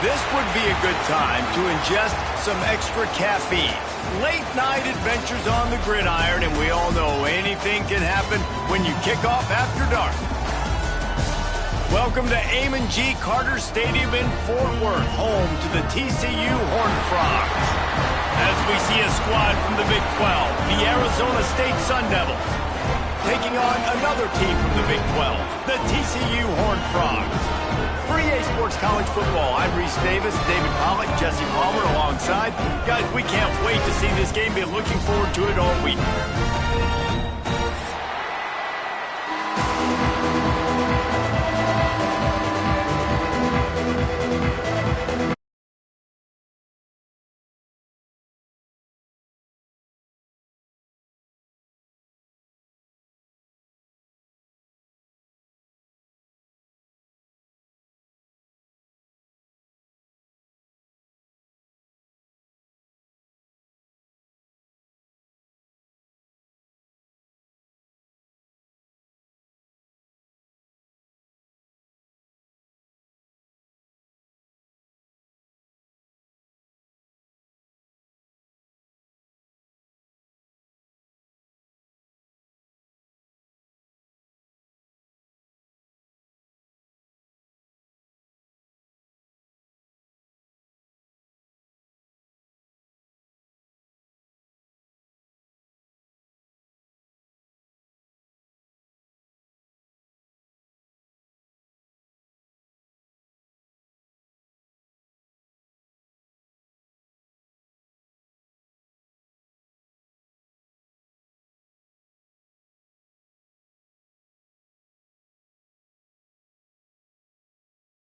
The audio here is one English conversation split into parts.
This would be a good time to ingest some extra caffeine. Late night adventures on the gridiron, and we all know anything can happen when you kick off after dark. Welcome to Amon G. Carter Stadium in Fort Worth, home to the TCU Horned Frogs. As we see a squad from the Big 12, the Arizona State Sun Devils, taking on another team from the Big 12, the TCU Horned Frogs. For EA Sports College Football, I'm Reese Davis, David Pollack, Jesse Palmer alongside. Guys, we can't wait to see this game. Been looking forward to it all week.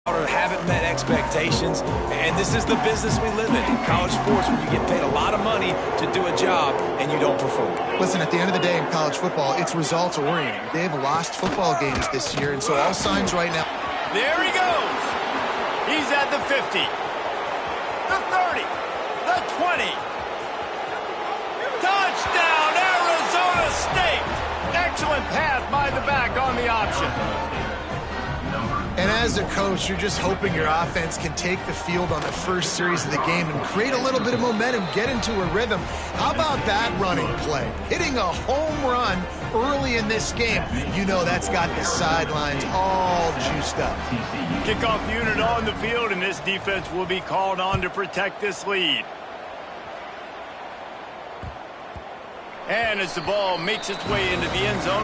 Haven't met expectations, and this is the business we live in college sports, where you get paid a lot of money to do a job and you don't perform. Listen, at the end of the day in college football, it's results oriented. They've lost football games this year, and so all signs right now. There he goes. He's at the 50, the 30, the 20. Touchdown, Arizona State. Excellent pass by the back on the option. And as a coach, you're just hoping your offense can take the field on the first series of the game and create a little bit of momentum, get into a rhythm. How about that running play? Hitting a home run early in this game. You know that's got the sidelines all juiced up. Kickoff unit on the field, and this defense will be called on to protect this lead. And as the ball makes its way into the end zone,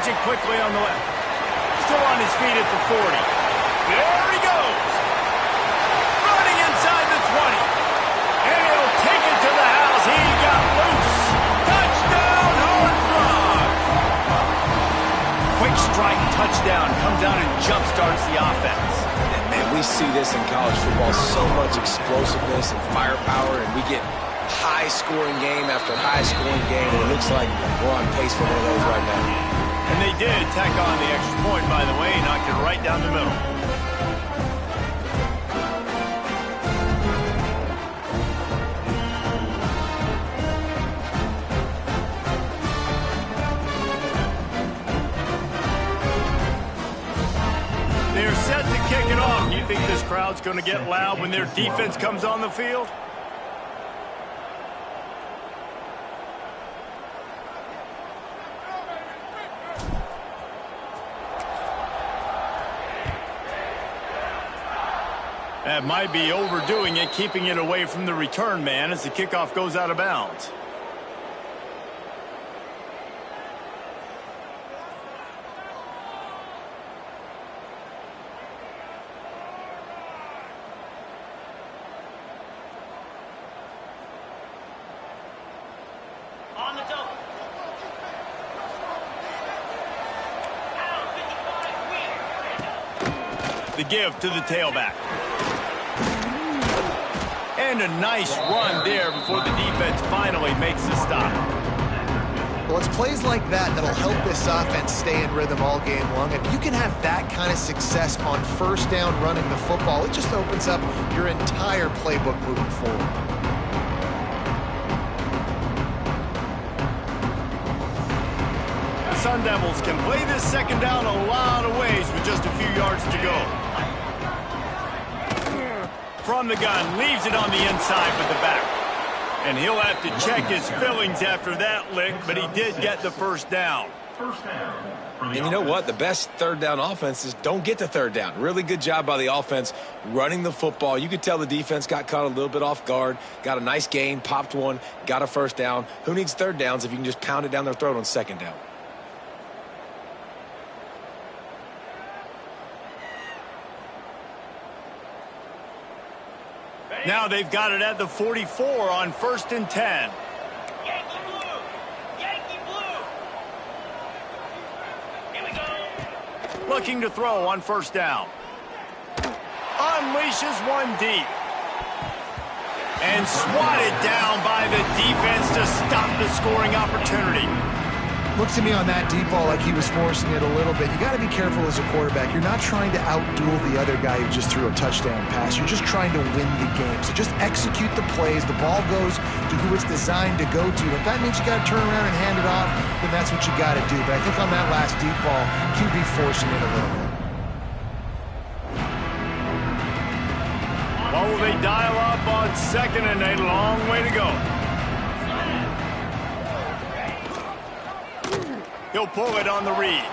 it quickly on the left. Still on his feet at the 40. There he goes. Running inside the 20. And he'll take it to the house. He got loose. Touchdown, Horned Frogs. Quick strike touchdown. Comes out and jump-starts the offense. And man, we see this in college football. So much explosiveness and firepower, and we get high-scoring game after high-scoring game, and it looks like we're on pace for one of those right now. And they did tack on the extra point, by the way, knocked it right down the middle. They're set to kick it off. You think this crowd's going to get loud when their defense comes on the field? That might be overdoing it, keeping it away from the return man as the kickoff goes out of bounds. On the double. The give to the tailback. And a nice run there before the defense finally makes the stop. Well, it's plays like that that'll help this offense stay in rhythm all game long. If you can have that kind of success on first down running the football, it just opens up your entire playbook moving forward. The Sun Devils can play this second down a lot of ways with just a few yards to go. From the gun, leaves it on the inside with the back. And he'll have to check his fillings after that lick, but he did get the first down. And you know what? The best third down offenses don't get to third down. Really good job by the offense running the football. You could tell the defense got caught a little bit off guard, got a nice gain, popped one, got a first down. Who needs third downs if you can just pound it down their throat on second down? Now they've got it at the 44 on 1st and 10. Yankee blue! Yankee blue! Here we go! Looking to throw on 1st down. Unleashes one deep. And swatted down by the defense to stop the scoring opportunity. Looks to me on that deep ball like he was forcing it a little bit. You got to be careful as a quarterback. You're not trying to outduel the other guy who just threw a touchdown pass. You're just trying to win the game. So just execute the plays. The ball goes to who it's designed to go to. If that means you got to turn around and hand it off, then that's what you got to do. But I think on that last deep ball, QB forcing it a little bit. What will they dial up on 2nd and 8? Long way to go. He'll pull it on the read.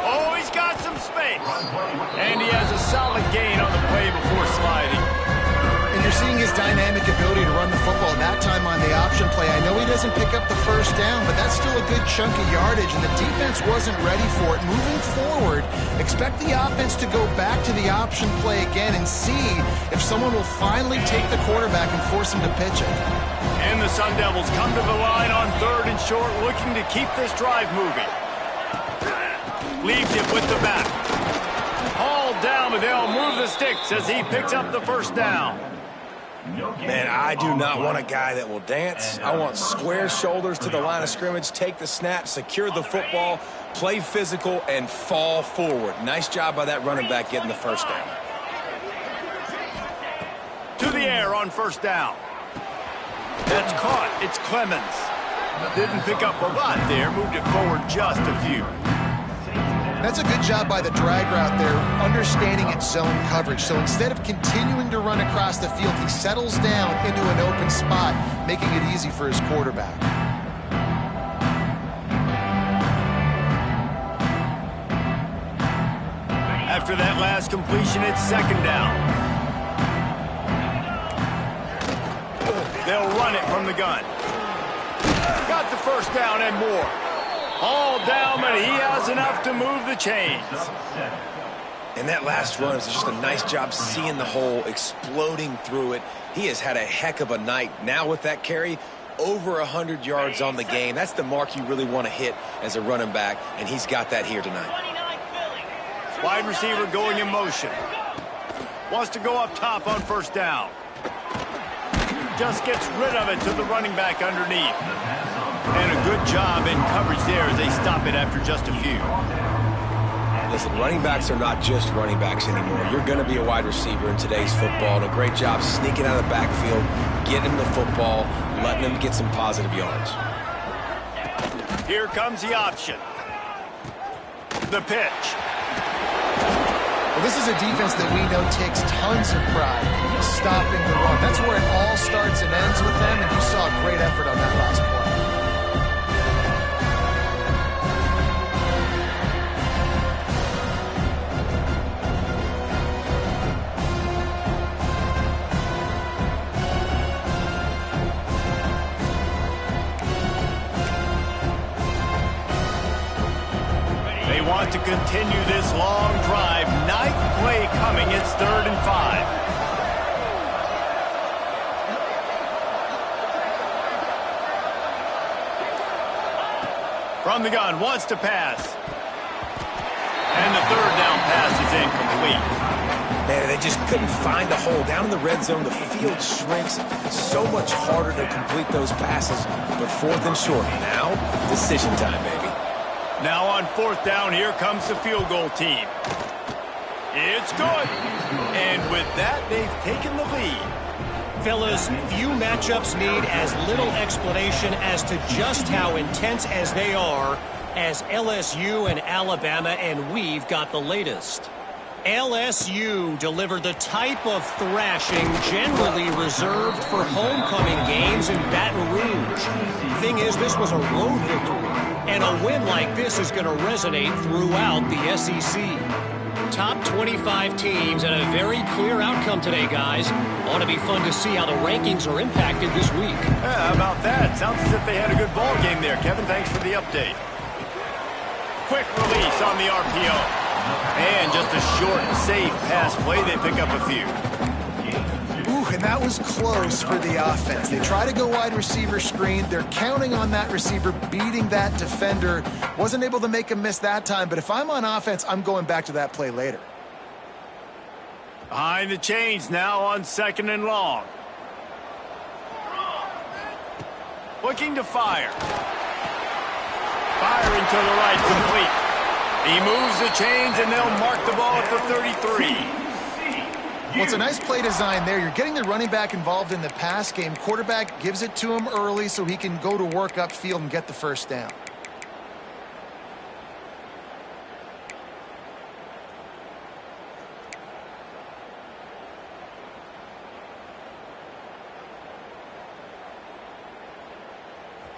Oh, he's got some space. And he has a solid gain on the play before sliding. And you're seeing his dynamic ability to run the football. That time on the option play, I know he doesn't pick up the first down, but that's still a good chunk of yardage, and the defense wasn't ready for it. Moving forward, expect the offense to go back to the option play again and see if someone will finally take the quarterback and force him to pitch it. And the Sun Devils come to the line on 3rd and short, looking to keep this drive moving. Leaves it with the back. Hauled down, but they'll move the sticks as he picks up the first down. Man, I do not want a guy that will dance. I want square shoulders to the line of scrimmage, take the snap, secure the football, play physical, and fall forward. Nice job by that running back getting the first down. To the air on 1st down. That's caught. It's Clemens. Didn't pick up a lot there. Moved it forward just a few. That's a good job by the drag route there, understanding its zone coverage. So instead of continuing to run across the field, he settles down into an open spot, making it easy for his quarterback. After that last completion, it's 2nd down. They'll run it from the gun. Got the first down and more. All down, but he has enough to move the chains. And that last run is just a nice job seeing the hole, exploding through it. He has had a heck of a night. Now with that carry, over 100 yards on the game. That's the mark you really want to hit as a running back, and he's got that here tonight. Wide receiver going in motion. Wants to go up top on 1st down. Just gets rid of it to the running back underneath. And a good job in coverage there as they stop it after just a few. Listen, running backs are not just running backs anymore. You're going to be a wide receiver in today's football. And a great job sneaking out of the backfield, getting the football, letting them get some positive yards. Here comes the option. The pitch. Well, this is a defense that we know takes tons of pride in stopping the run. That's where it all starts and ends with them, and you saw a great effort on that last play. Want to continue this long drive. Ninth play coming. It's 3rd and 5. From the gun, wants to pass. And the 3rd down pass is incomplete. Man, They just couldn't find a hole. Down in the red zone, the field shrinks. So much harder to complete those passes. But 4th and short. Now, decision time, baby. Now on 4th down, here comes the field goal team. It's good. And with that, they've taken the lead. Fellas, few matchups need as little explanation as to just how intense as they are as LSU and Alabama, and we've got the latest. LSU delivered the type of thrashing generally reserved for homecoming games in Baton Rouge. Thing is, this was a road victory, and a win like this is going to resonate throughout the SEC. Top 25 teams and a very clear outcome today, guys. Ought to be fun to see how the rankings are impacted this week. Yeah, how about that? Sounds as if they had a good ball game there. Kevin, thanks for the update. Quick release on the RPO. And just a short, safe pass play. They pick up a few. Ooh, and that was close for the offense. They try to go wide receiver screen. They're counting on that receiver beating that defender. Wasn't able to make a miss that time, but if I'm on offense, I'm going back to that play later. Behind the chains now on 2nd and long. Looking to fire. Firing to the right, complete. He moves the chains, and they'll mark the ball at the 33. Well, it's a nice play design there. You're getting the running back involved in the pass game. Quarterback gives it to him early so he can go to work upfield and get the first down.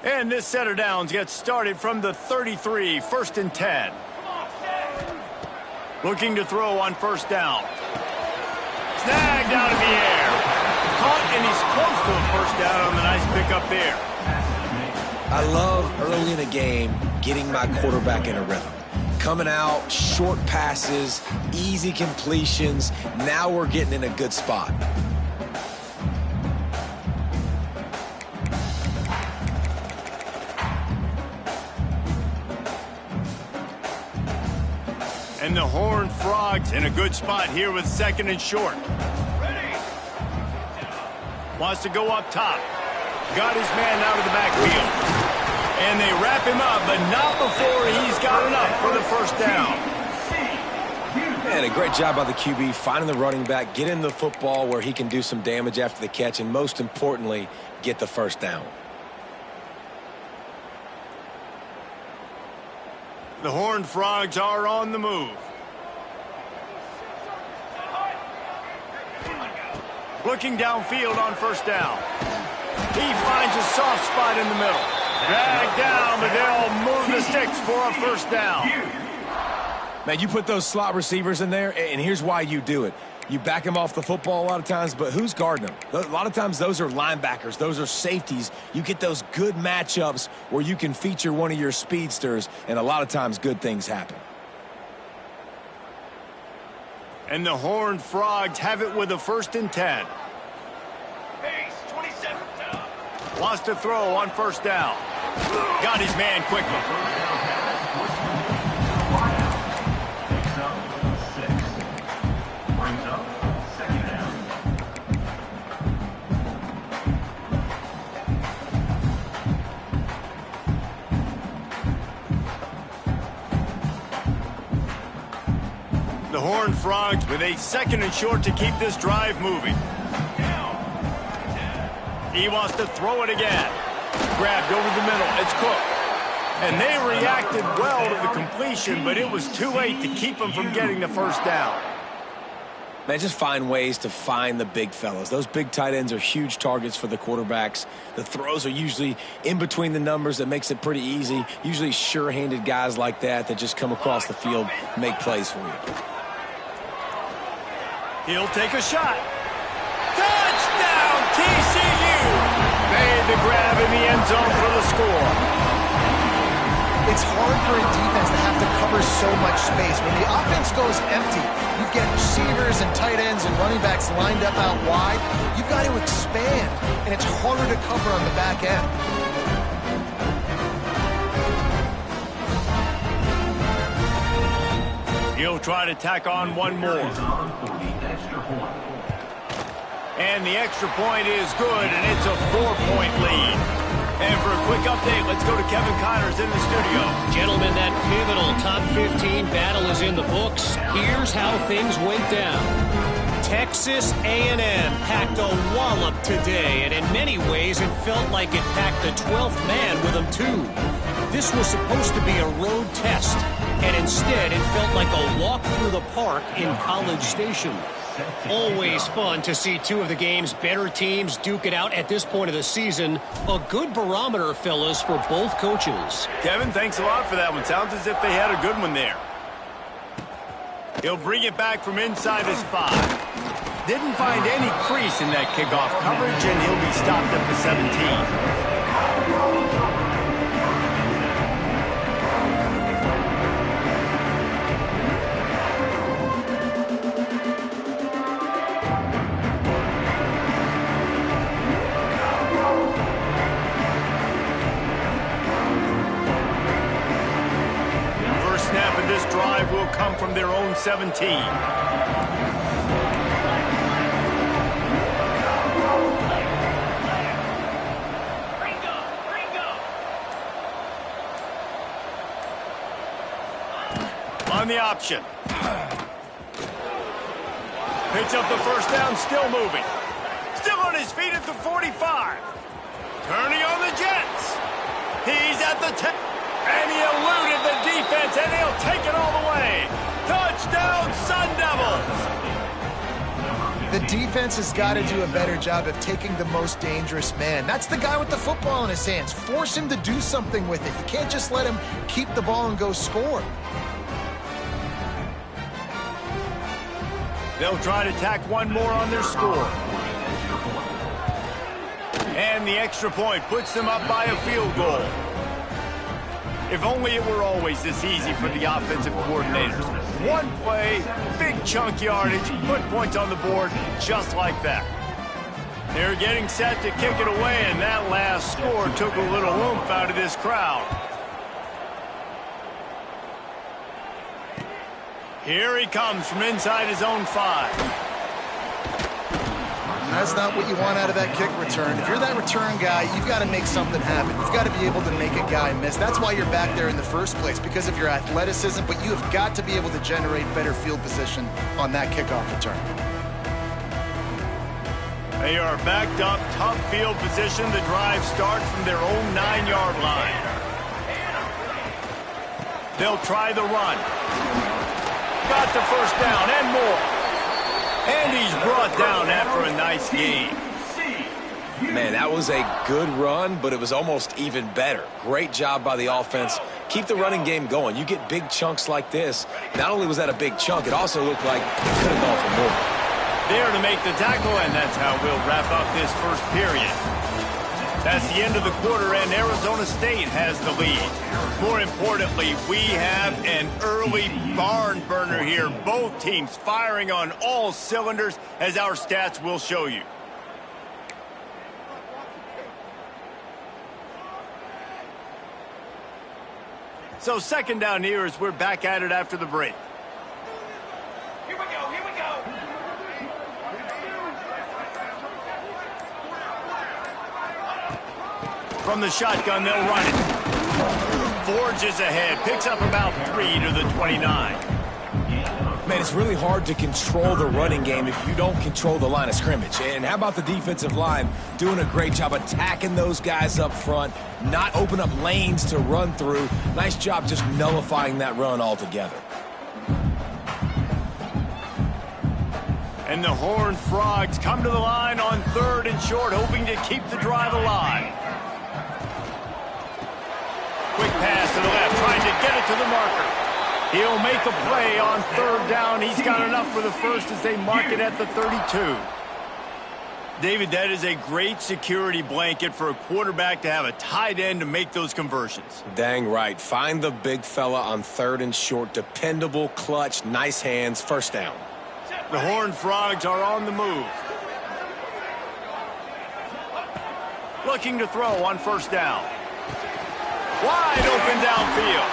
And this set of downs gets started from the 33, 1st and 10. Looking to throw on 1st down. Snagged out of the air. Caught, and he's close to a 1st down on the nice pickup there. I love early in a game getting my quarterback in a rhythm. Coming out, short passes, easy completions. Now we're getting in a good spot. And the Horned Frogs in a good spot here with 2nd and short. Wants to go up top. Got his man out of the backfield. And they wrap him up, but not before he's got enough for the 1st down. And a great job by the QB finding the running back, getting the football where he can do some damage after the catch, and most importantly, get the 1st down. The Horned Frogs are on the move. Looking downfield on 1st down. He finds a soft spot in the middle. Dragged down, but they'll move the sticks for a 1st down. Man, you put those slot receivers in there, and here's why you do it. You back them off the football a lot of times, but who's guarding them? A lot of times those are linebackers. Those are safeties. You get those good matchups where you can feature one of your speedsters, and a lot of times good things happen. And the Horned Frogs have it with a 1st and 10. Wants to throw on 1st down. Got his man quickly. The Horned Frogs with a 2nd and short to keep this drive moving. He wants to throw it again. Grabbed over the middle. It's Cook. And they reacted well to the completion, but it was too late to keep them from getting the 1st down. Man, just find ways to find the big fellas. Those big tight ends are huge targets for the quarterbacks. The throws are usually in between the numbers. That makes it pretty easy. Usually sure-handed guys like that just come across the field, make plays for you. He'll take a shot. Touchdown, TCU! Made the grab in the end zone for the score. It's hard for a defense to have to cover so much space. When the offense goes empty, you get receivers and tight ends and running backs lined up out wide. You've got to expand, and it's harder to cover on the back end. He'll try to tack on one more. And the extra point is good, and it's a 4-point lead. And for a quick update, let's go to Kevin Connors in the studio. Gentlemen, that pivotal top 15 battle is in the books. Here's how things went down. Texas A&M packed a wallop today, and in many ways it felt like it packed the 12th man with them too. This was supposed to be a road test, and instead it felt like a walk through the park in College Station. Always fun to see two of the game's better teams duke it out at this point of the season. A good barometer, fellas, for both coaches. Kevin, thanks a lot for that one. Sounds as if they had a good one there. He'll bring it back from inside his 5. Didn't find any crease in that kickoff coverage, and he'll be stopped at the 17. Snap of this drive will come from their own 17. On the option. Picks up the first down, still moving. Still on his feet at the 45. Turning on the Jets. He's at the 10. And he eluded the defense, and he'll take it all the way. Touchdown, Sun Devils! The defense has got to do a better job of taking the most dangerous man. That's the guy with the football in his hands. Force him to do something with it. You can't just let him keep the ball and go score. They'll try to tack one more on their score. And the extra point puts them up by a field goal. If only it were always this easy for the offensive coordinators. One play, big chunk yardage, put points on the board just like that. They're getting set to kick it away, and that last score took a little oomph out of this crowd. Here he comes from inside his own 5. That's not what you want out of that kick return. If you're that return guy, you've got to make something happen. You've got to be able to make a guy miss. That's why you're back there in the first place, because of your athleticism, but you have got to be able to generate better field position on that kickoff return. They are backed up, tough field position. The drive starts from their own 9-yard line. They'll try the run. Got the first down and more. And he's brought down after a nice game. Man, that was a good run, but it was almost even better. Great job by the offense. Keep the running game going. You get big chunks like this. Not only was that a big chunk, it also looked like it could have gone for more. There to make the tackle, and that's how we'll wrap up this first period. That's the end of the quarter, and Arizona State has the lead. More importantly, we have an early barn burner here. Both teams firing on all cylinders, as our stats will show you. So second down here as we're back at it after the break. Here we go, here we go. From the shotgun, they'll run it. Forges ahead, picks up about 3 to the 29. Man, it's really hard to control the running game if you don't control the line of scrimmage. And how about the defensive line doing a great job attacking those guys up front, not open up lanes to run through. Nice job just nullifying that run altogether. And the Horned Frogs come to the line on 3rd and short, hoping to keep the drive alive. Quick pass to the left, trying to get it to the marker. He'll make a play on 3rd down. He's got enough for the first as they mark it at the 32. David, that is a great security blanket for a quarterback to have a tight end to make those conversions. Dang right. Find the big fella on 3rd and short. Dependable, clutch, nice hands, first down. The Horned Frogs are on the move. Looking to throw on 1st down. Wide open downfield.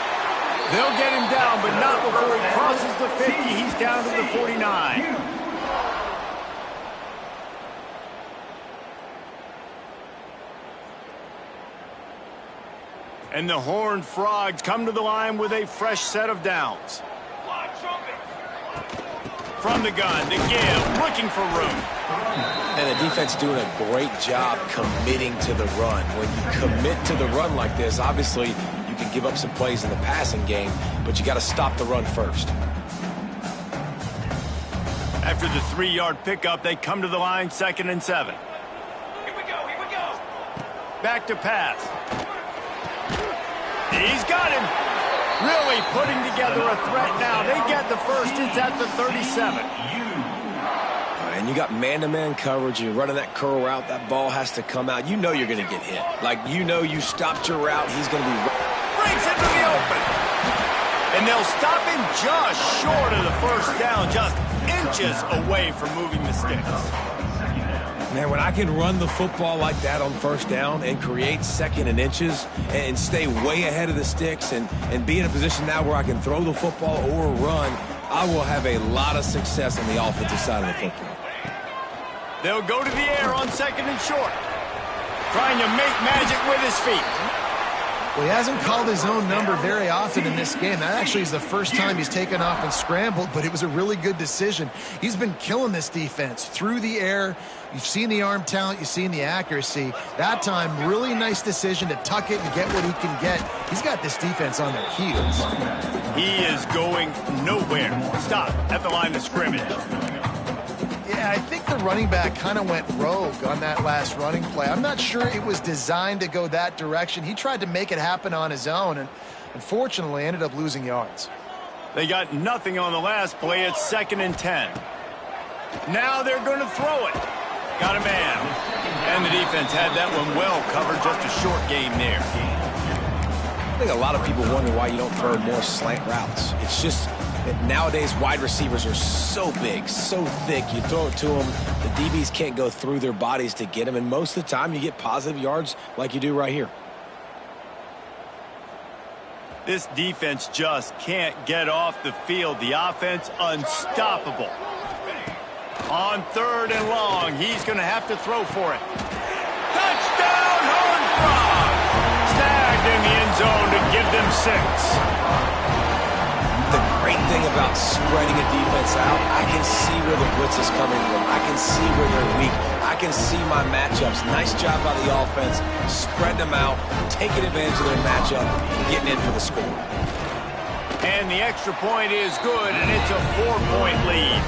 They'll get him down, but not before he crosses the 50. He's down to the 49. And the Horned Frogs come to the line with a fresh set of downs. From the gun, to give, looking for room. And the defense doing a great job committing to the run. When you commit to the run like this, obviously you can give up some plays in the passing game, but you got to stop the run first. After the 3-yard pickup, they come to the line 2nd and 7. Here we go, here we go. Back to pass. He's got him. Really putting together a threat now. They get the first. It's at the 37. And you got man-to-man coverage. You're running that curl route. That ball has to come out. You know you're going to get hit. Like, you know you stopped your route. He's going to be... Brings it to the open. And they'll stop him just short of the first down. Just inches away from moving the sticks. Man, when I can run the football like that on first down and create 2nd and inches and stay way ahead of the sticks and be in a position now where I can throw the football or run, I will have a lot of success on the offensive side of the football. They'll go to the air on 2nd and short. Trying to make magic with his feet. Well, he hasn't called his own number very often in this game. That actually is the first time he's taken off and scrambled, but it was a really good decision. He's been killing this defense through the air. You've seen the arm talent. You've seen the accuracy. That time, really nice decision to tuck it and get what he can get. He's got this defense on their heels. He is going nowhere. Stop at the line of scrimmage. Yeah, I think the running back kind of went rogue on that last running play. I'm not sure it was designed to go that direction. He tried to make it happen on his own and unfortunately ended up losing yards. They got nothing on the last play. It's 2nd and 10. Now they're going to throw it. Got a man. And the defense had that one well covered. Just a short gain there. I think a lot of people wonder why you don't throw more slant routes. It's just that nowadays wide receivers are so big, so thick. You throw it to them, the DBs can't go through their bodies to get them, and most of the time you get positive yards like you do right here. This defense just can't get off the field. The offense unstoppable. On 3rd and long, he's going to have to throw for it. Touchdown, Horned Frogs! Snagged in the end zone to give them 6. The great thing about spreading a defense out, I can see where the blitz is coming from. I can see where they're weak. I can see my matchups. Nice job by the offense, spreading them out, taking advantage of their matchup, and getting in for the score. And the extra point is good, and it's a 4-point lead.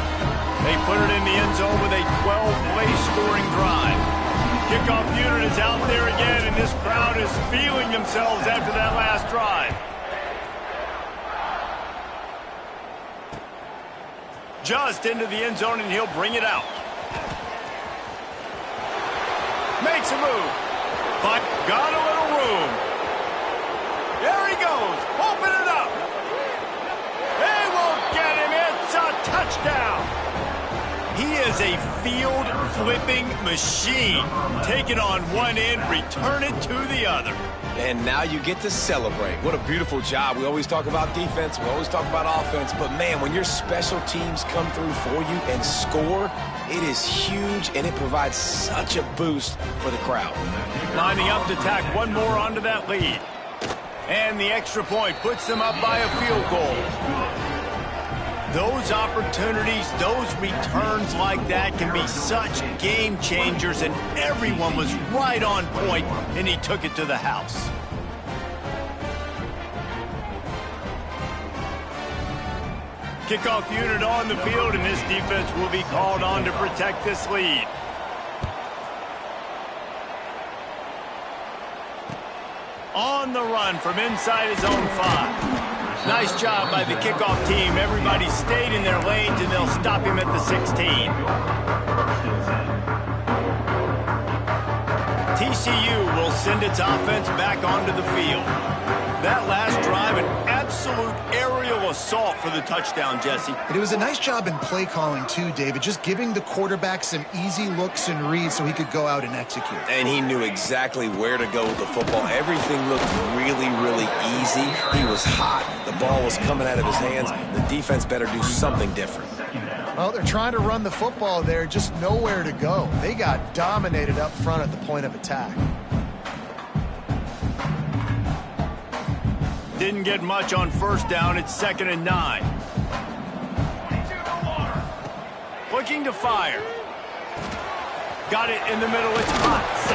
They put it in the end zone with a 12-play scoring drive. Kickoff unit is out there again, and this crowd is feeling themselves after that last drive. Just into the end zone, and he'll bring it out. Makes a move. But got a little room. There he goes. Open it up. They won't get him. It's a touchdown. He is a field-flipping machine. Take it on one end, return it to the other. And now you get to celebrate. What a beautiful job. We always talk about defense. We always talk about offense. But, man, when your special teams come through for you and score, it is huge, and it provides such a boost for the crowd. Lining up to tack one more onto that lead. And the extra point puts them up by a field goal. Those opportunities, those returns like that can be such game changers, and everyone was right on point, and he took it to the house. Kickoff unit on the field, and this defense will be called on to protect this lead. On the run from inside his own 5. Nice job by the kickoff team. Everybody stayed in their lanes, and they'll stop him at the 16. TCU will send its offense back onto the field. That last drive, an absolute aerial assault for the touchdown, Jesse. And it was a nice job in play calling, too, David, just giving the quarterback some easy looks and reads so he could go out and execute. And he knew exactly where to go with the football. Everything looked really, really easy. He was hot. The ball was coming out of his hands. The defense better do something different. Well, they're trying to run the football there, just nowhere to go. They got dominated up front at the point of attack. Didn't get much on first down. It's 2nd and 9. Looking to fire. Got it in the middle. It's Potts.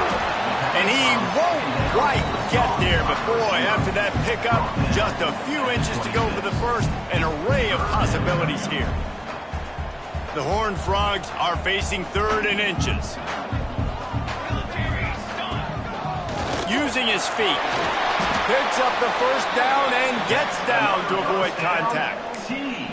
And he won't quite get there. But, boy, after that pickup, just a few inches to go for the first. An array of possibilities here. The Horned Frogs are facing 3rd and inches. Using his feet. Picks up the first down and gets down to avoid contact.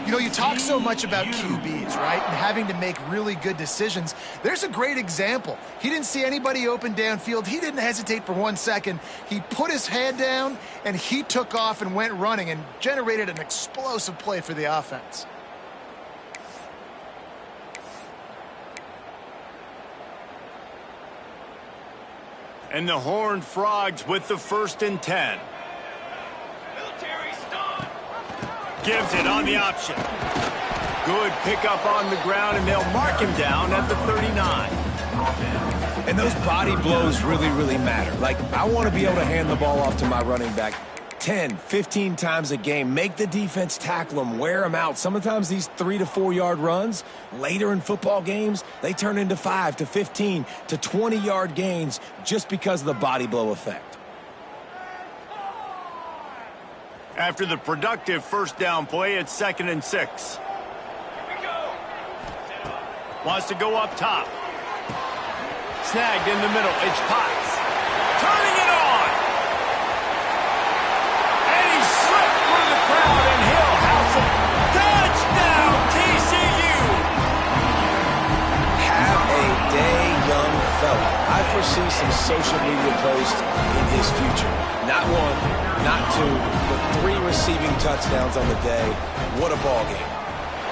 You know, you talk so much about QBs, right? And having to make really good decisions. There's a great example. He didn't see anybody open downfield. He didn't hesitate for 1 second. He put his head down, and he took off and went running and generated an explosive play for the offense. And the Horned Frogs with the 1st and 10. Gives it on the option. Good pickup on the ground, and they'll mark him down at the 39. And those body blows really, really matter. Like, I want to be able to hand the ball off to my running back 10, 15 times a game. Make the defense tackle them, wear them out. Sometimes these 3 to 4 yard runs, later in football games, they turn into 5 to 15 to 20 yard gains just because of the body blow effect. After the productive first down play, it's 2nd and 6. Wants to go up top. Snagged in the middle. It's Potts. Turning it on. And he slipped through the crowd, and he'll house it. Touchdown, TCU. Have a day, young fella. I foresee some social media posts in his future. Not 1, not 2, but 3 receiving touchdowns on the day. What a ball game.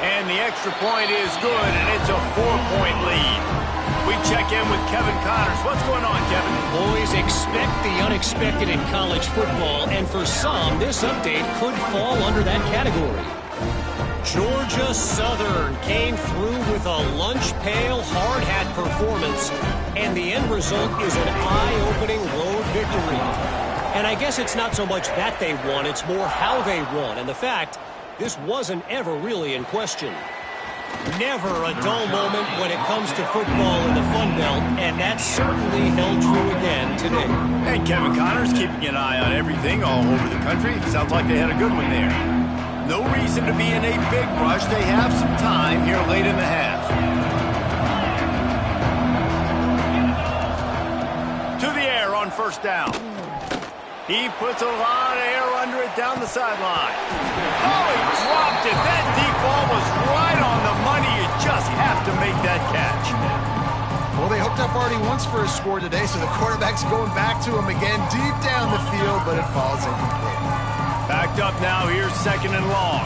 And the extra point is good, and it's a 4-point lead. We check in with Kevin Connors. What's going on, Kevin? Boys, expect the unexpected in college football, and for some, this update could fall under that category. Georgia Southern came through with a lunch pail hard hat performance, and the end result is an eye-opening road victory. And I guess it's not so much that they won, it's more how they won, and the fact this wasn't ever really in question. Never a dull moment when it comes to football in the Fun Belt, and that certainly held true again today. And Kevin Connors keeping an eye on everything all over the country. Sounds like they had a good one there. No reason to be in a big rush. They have some time here late in the half. To the air on first down. He puts a lot of air under it down the sideline. Oh, he dropped it. That deep ball was right on the money. You just have to make that catch. Well, they hooked up already once for a score today, so the quarterback's going back to him again deep down the field, but it falls incomplete. Backed up now. Here's 2nd and long.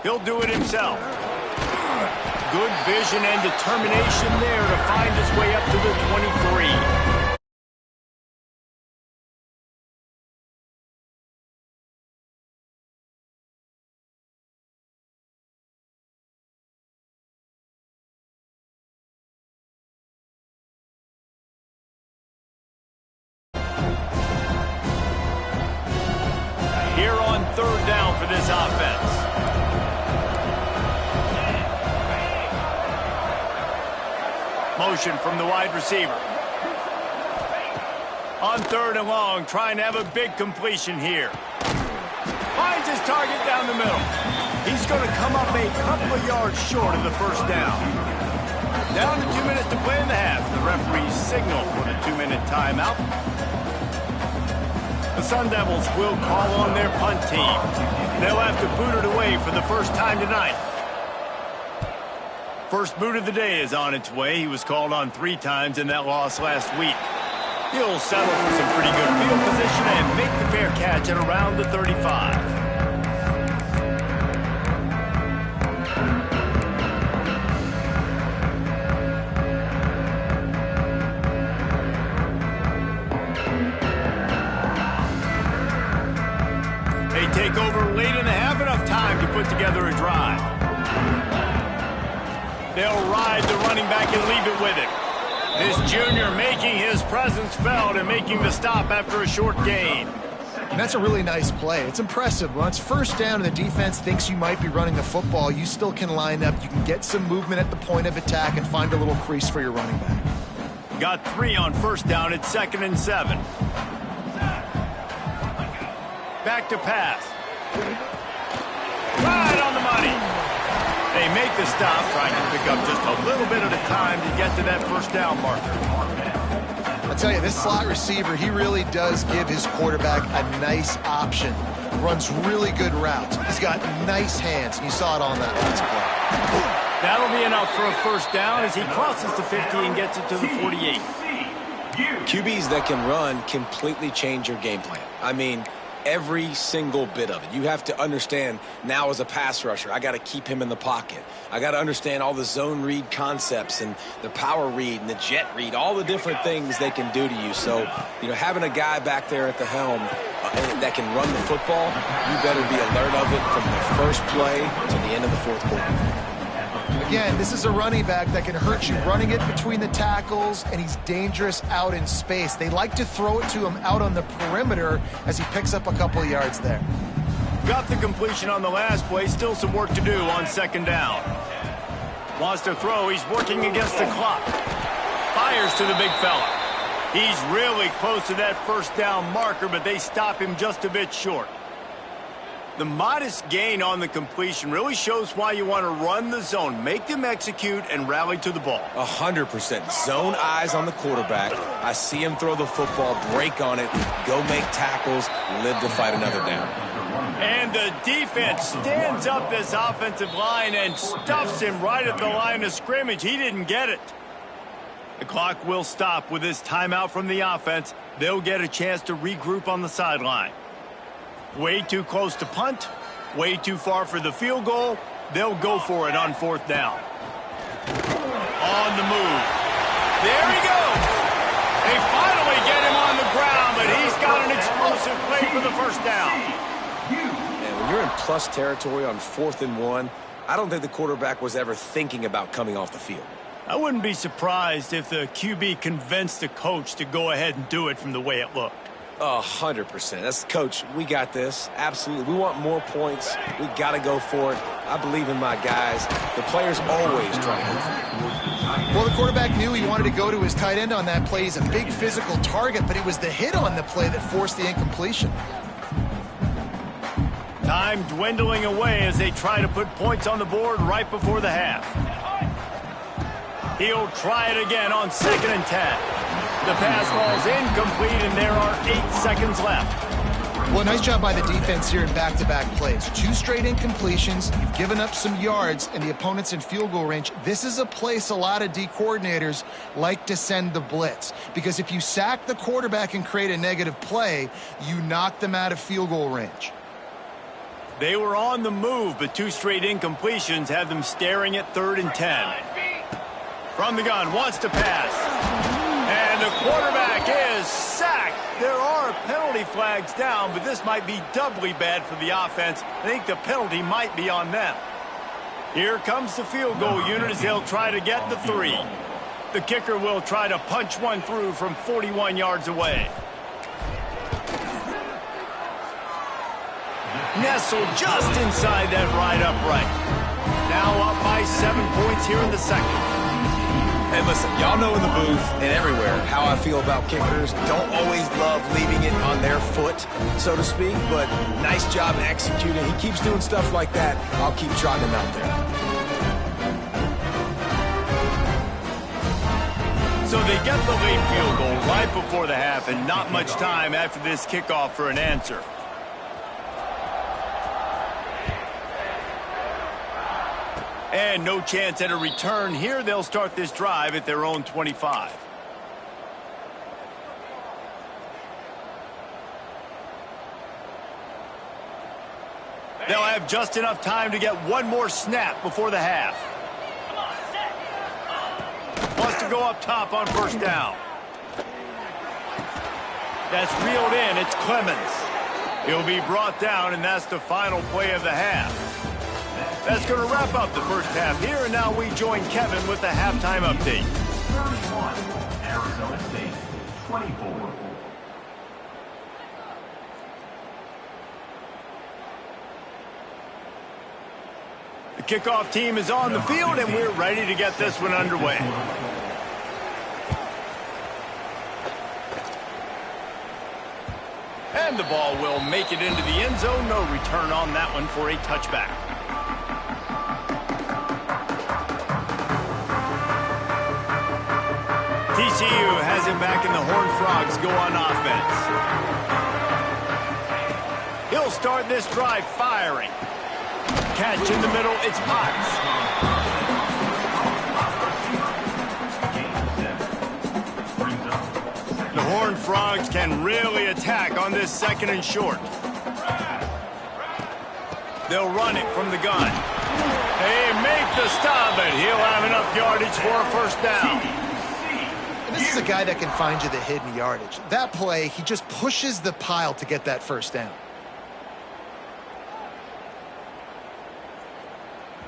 He'll do it himself. Good vision and determination there to find his way up to the 23. Here on 3rd down for this offense. Motion from the wide receiver. On 3rd and long, trying to have a big completion here. Finds his target down the middle. He's going to come up a couple of yards short of the first down. Down to 2 minutes to play in the half. The referees signal for the 2-minute timeout. The Sun Devils will call on their punt team. They'll have to boot it away for the first time tonight. First boot of the day is on its way. He was called on 3 times in that loss last week. He'll settle for some pretty good field position and make the fair catch at around the 35. They take over late in the half, enough time to put together a drive. They'll ride the running back and leave it with him. This junior making his presence felt and making the stop after a short gain. And that's a really nice play. It's impressive. When it's first down and the defense thinks you might be running the football, you still can line up. You can get some movement at the point of attack and find a little crease for your running back. Got 3 on first down at 2nd and 7. Back to pass. Right on the money. They make the stop, trying to pick up just a little bit at a time to get to that first down marker. I'll tell you, this slot receiver, he really does give his quarterback a nice option. Runs really good routes. He's got nice hands, and you saw it on that last play. That'll be enough for a first down as he crosses the 50 and gets it to the 48. QBs that can run completely change your game plan. I mean, every single bit of it. You have to understand now as a pass rusher, I got to keep him in the pocket. I got to understand all the zone read concepts and the power read and the jet read, all the different things they can do to you. So, you know, having a guy back there at the helm that can run the football, you better be alert of it from the first play to the end of the fourth quarter. Again, this is a running back that can hurt you running it between the tackles, and he's dangerous out in space. They like to throw it to him out on the perimeter as he picks up a couple of yards there. Got the completion on the last play. Still some work to do on 2nd down. Wants to throw. He's working against the clock. Fires to the big fella. He's really close to that first down marker, but they stop him just a bit short. The modest gain on the completion really shows why you want to run the zone. Make them execute and rally to the ball. 100%. Zone eyes on the quarterback. I see him throw the football, break on it, go make tackles, live to fight another down. And the defense stands up this offensive line and stuffs him right at the line of scrimmage. He didn't get it. The clock will stop with this timeout from the offense. They'll get a chance to regroup on the sideline. Way too close to punt, way too far for the field goal. They'll go for it on 4th down. On the move. There he goes. They finally get him on the ground, but he's got an explosive play for the first down. And when you're in plus territory on 4th and 1, I don't think the quarterback was ever thinking about coming off the field. I wouldn't be surprised if the QB convinced the coach to go ahead and do it from the way it looked. 100%. That's coach. We got this. Absolutely. We want more points. We got to go for it. I believe in my guys. The players always try to go for it. Well, the quarterback knew he wanted to go to his tight end on that play. He's a big physical target, but it was the hit on the play that forced the incompletion. Time dwindling away as they try to put points on the board right before the half. He'll try it again on 2nd and 10. The pass ball's incomplete, and there are 8 seconds left. Well, nice job by the defense here in back-to-back plays. 2 straight incompletions. You've given up some yards, and the opponent's in field goal range. This is a place a lot of D coordinators like to send the blitz, because if you sack the quarterback and create a negative play, you knock them out of field goal range. They were on the move, but 2 straight incompletions have them staring at 3rd and 10. From the gun, wants to pass. And the quarterback is sacked. There are penalty flags down, but this might be doubly bad for the offense. I think the penalty might be on them. Here comes the field goal unit as they'll try to get the 3. The kicker will try to punch one through from 41 yards away. Nestled just inside that right upright. Now up by 7 points here in the second. And listen, y'all know in the booth and everywhere how I feel about kickers. Don't always love leaving it on their foot, so to speak, but nice job executing. He keeps doing stuff like that. I'll keep trotting him out there. So they get the late field goal right before the half, and not much time after this kickoff for an answer. And no chance at a return here. They'll start this drive at their own 25. They'll have just enough time to get one more snap before the half. Wants to go up top on 1st down. That's reeled in. It's Clemens. He'll be brought down, and that's the final play of the half. That's going to wrap up the first half here, and now we join Kevin with the halftime update. 31, Arizona State, 24. The kickoff team is on the field, and we're ready to get this one underway. And the ball will make it into the end zone. No return on that one for a touchback. TCU has it back, and the Horned Frogs go on offense. He'll start this drive firing. Catch in the middle, it's Potts. The Horned Frogs can really attack on this 2nd and short. They'll run it from the gun. They make the stop, but he'll have enough yardage for a first down. And this is a guy that can find you the hidden yardage. That play, he just pushes the pile to get that first down.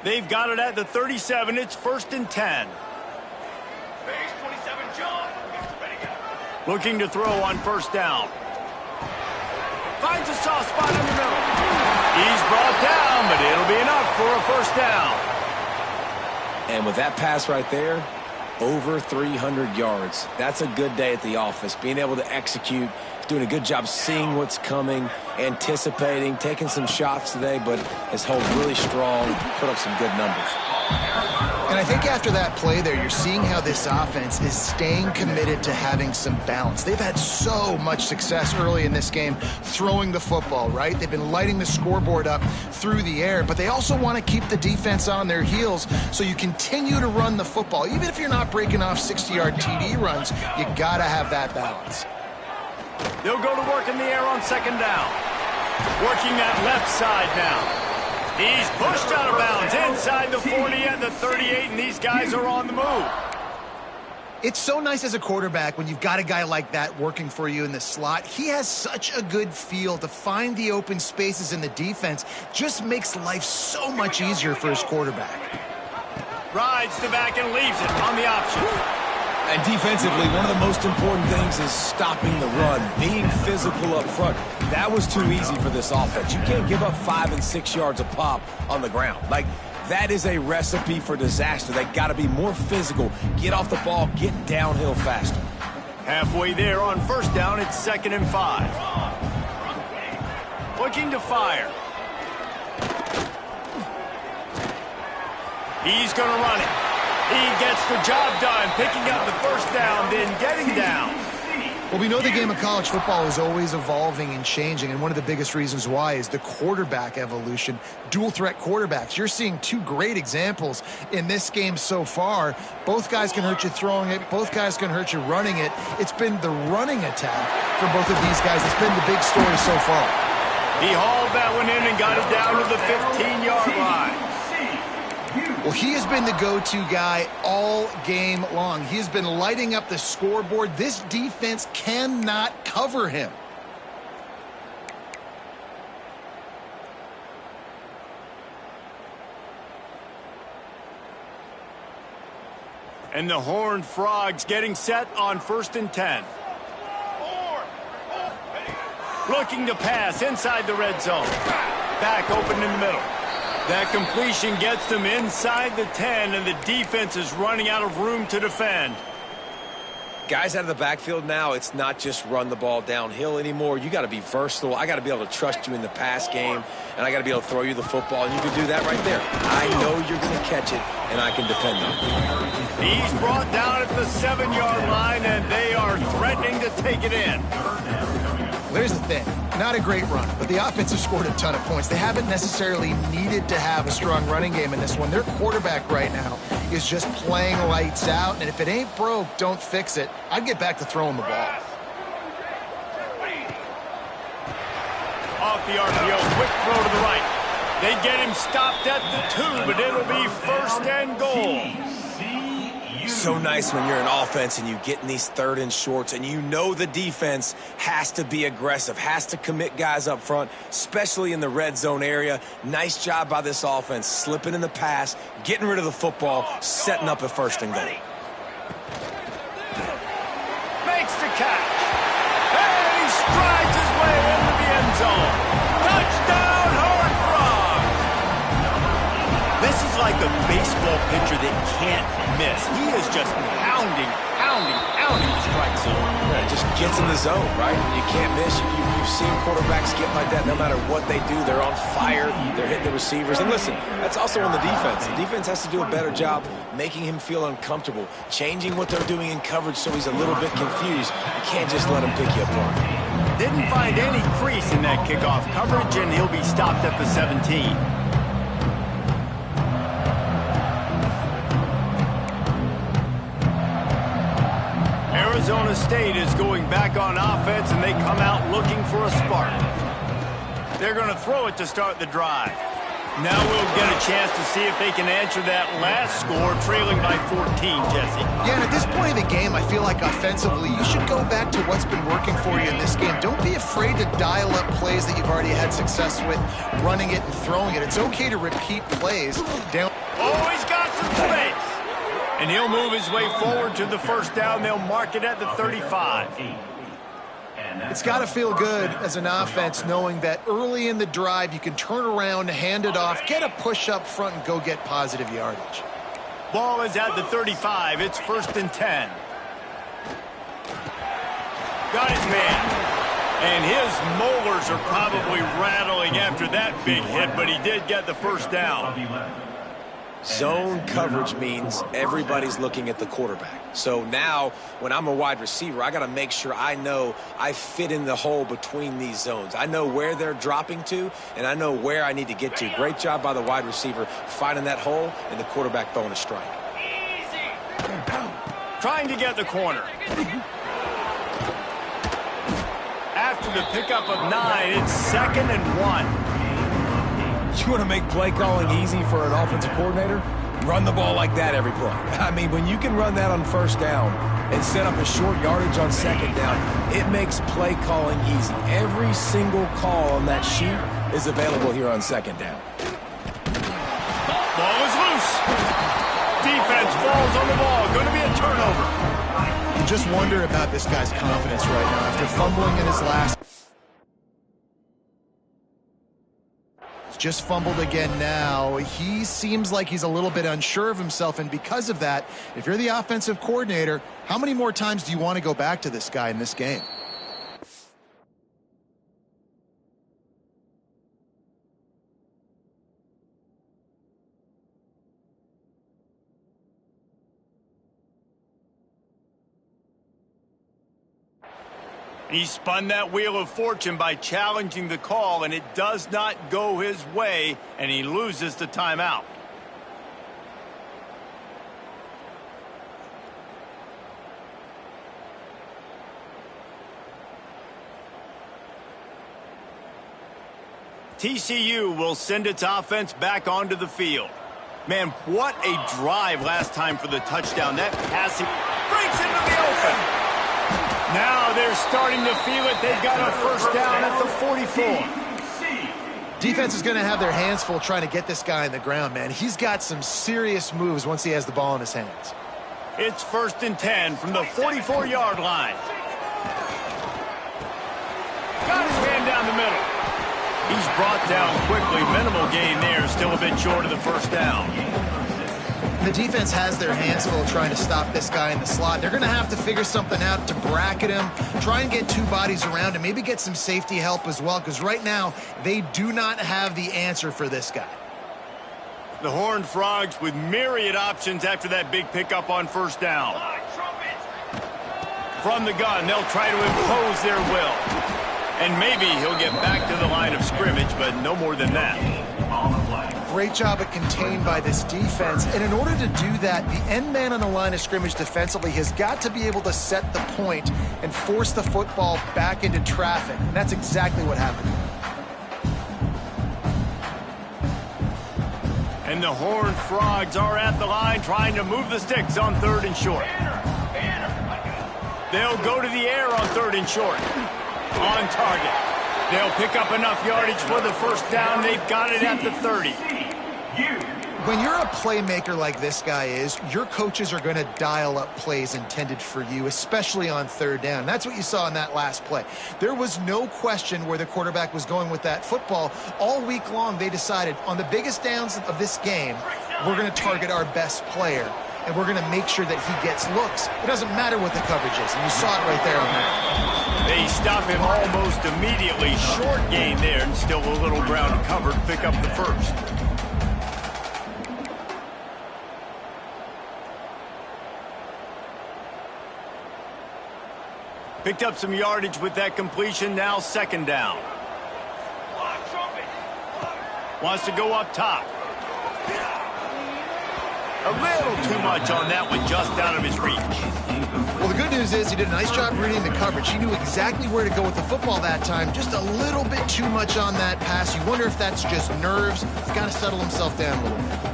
They've got it at the 37. It's 1st and 10. Base 27, John. Ready to go. Looking to throw on 1st down. Finds a soft spot in the middle. He's brought down, but it'll be enough for a 1st down. And with that pass right there, over 300 yards. That's a good day at the office. Being able to execute, doing a good job seeing what's coming, anticipating, taking some shots today, but has held really strong, put up some good numbers. And I think after that play there, you're seeing how this offense is staying committed to having some balance. They've had so much success early in this game throwing the football, right? They've been lighting the scoreboard up through the air, but they also want to keep the defense on their heels, so you continue to run the football. Even if you're not breaking off 60-yard TD runs, you got to have that balance. They'll go to work in the air on 2nd down. Working that left side now. He's pushed out of bounds inside the 40 and the 38, and these guys are on the move. It's so nice as a quarterback when you've got a guy like that working for you in the slot. He has such a good feel to find the open spaces in the defense. Just makes life so much easier for his quarterback. Rides the back and leaves it on the option. And defensively, one of the most important things is stopping the run, being physical up front. That was too easy for this offense. You can't give up 5 and 6 yards a pop on the ground. Like, that is a recipe for disaster. They got to be more physical, get off the ball, get downhill faster. Halfway there on 1st down, it's 2nd and 5. Looking to fire. He's going to run it. He gets the job done, picking up the 1st down, then getting down. Well, we know the game of college football is always evolving and changing, and one of the biggest reasons why is the quarterback evolution. Dual threat quarterbacks. You're seeing two great examples in this game so far. Both guys can hurt you throwing it. Both guys can hurt you running it. It's been the running attack for both of these guys. It's been the big story so far. He hauled that one in and got it down to the 15-yard line. Well, he has been the go-to guy all game long. He has been lighting up the scoreboard. This defense cannot cover him. And the Horned Frogs getting set on 1st and 10. Looking to pass inside the red zone. Back open in the middle. That completion gets them inside the 10, and the defense is running out of room to defend. Guys out of the backfield now, it's not just run the ball downhill anymore. You got to be versatile. I got to be able to trust you in the pass game, and I got to be able to throw you the football, and you can do that right there. I know you're going to catch it, and I can depend on it. He's brought down at the 7-yard line, and they are threatening to take it in. There's the thing. Not a great run, but the offense has scored a ton of points. They haven't necessarily needed to have a strong running game in this one. Their quarterback right now is just playing lights out, and if it ain't broke, don't fix it. I'd get back to throwing the ball. Off the RPO, quick throw to the right. They get him stopped at the 2, but it'll be 1st and goal. So nice when you're an offense and you get in these 3rd and shorts and you know the defense has to be aggressive, has to commit guys up front, especially in the red zone area. Nice job by this offense, slipping in the pass, getting rid of the football, setting up a 1st and goal. makes the catch. And he strides his way into the end zone. Touchdown, Horned Frogs! This is like a baseball pitcher that can't miss. He is just pounding the strike zone. Yeah, it just gets in the zone, right? You can't miss. You've seen quarterbacks get like that no matter what they do. They're on fire. They're hitting the receivers. And listen, that's also on the defense. The defense has to do a better job making him feel uncomfortable, changing what they're doing in coverage so he's a little bit confused. You can't just let him pick you apart. Didn't find any crease in that kickoff coverage, and he'll be stopped at the 17. Arizona State is going back on offense, and they come out looking for a spark. They're going to throw it to start the drive. Now we'll get a chance to see if they can answer that last score, trailing by 14, Jesse. Yeah, and at this point in the game, I feel like offensively, you should go back to what's been working for you in this game. Don't be afraid to dial up plays that you've already had success with, running it and throwing it. It's okay to repeat plays. Oh, he's got some space. And he'll move his way forward to the first down. They'll mark it at the 35. It's got to feel good as an offense knowing that early in the drive you can turn around, hand it off, get a push up front, and go get positive yardage. Ball is at the 35. It's 1st and 10. Got his man. And his molars are probably rattling after that big hit, but he did get the first down. Zone coverage means everybody's looking at the quarterback. So now, when I'm a wide receiver, I got to make sure I know I fit in the hole between these zones. I know where they're dropping to, and I know where I need to get to. Great job by the wide receiver finding that hole, and the quarterback throwing a strike. Trying to get the corner. After the pickup of 9, it's 2nd and 1. You want to make play calling easy for an offensive coordinator? Run the ball like that every play. I mean, when you can run that on 1st down and set up a short yardage on 2nd down, it makes play calling easy. Every single call on that sheet is available here on 2nd down. Ball is loose. Defense falls on the ball. Going to be a turnover. You just wonder about this guy's confidence right now after fumbling in his last. Just fumbled again now. He seems like he's a little bit unsure of himself, and because of that, if you're the offensive coordinator, how many more times do you want to go back to this guy in this game? He spun that wheel of fortune by challenging the call, and it does not go his way, and he loses the timeout. TCU will send its offense back onto the field. Man, what a drive last time for the touchdown. That passing breaks into the open. Now they're starting to feel it. They've got a 1st down at the 44. Defense is going to have their hands full trying to get this guy on the ground, man. He's got some serious moves once he has the ball in his hands. It's 1st and 10 from the 44-yard line. Got his man down the middle. He's brought down quickly. Minimal gain there. Still a bit short of the 1st down. The defense has their hands full trying to stop this guy in the slot. They're going to have to figure something out to bracket him, try and get 2 bodies around him, maybe get some safety help as well, because right now they do not have the answer for this guy. The Horned Frogs with myriad options after that big pickup on 1st down. From the gun, they'll try to impose their will. And maybe he'll get back to the line of scrimmage, but no more than that. Great job at contained by this defense, and in order to do that, the end man on the line of scrimmage defensively has got to be able to set the point and force the football back into traffic, and that's exactly what happened. And the Horned Frogs are at the line trying to move the sticks on 3rd and short. They'll go to the air on 3rd and short. On target. They'll pick up enough yardage for the 1st down. They've got it at the 30. When you're a playmaker like this guy is, your coaches are going to dial up plays intended for you, especially on third down. That's what you saw in that last play. There was no question where the quarterback was going with that football. All week long, they decided on the biggest downs of this game, we're going to target our best player, and we're going to make sure that he gets looks. It doesn't matter what the coverage is, and you saw it right there on that. They stop him almost immediately. Short gain there, and still a little ground covered. Pick up the first. Picked up some yardage with that completion. Now second down. Wants to go up top. A little too much on that one, just out of his reach. Well, the good news is he did a nice job reading the coverage. He knew exactly where to go with the football that time. Just a little bit too much on that pass. You wonder if that's just nerves. He's got to settle himself down a little bit.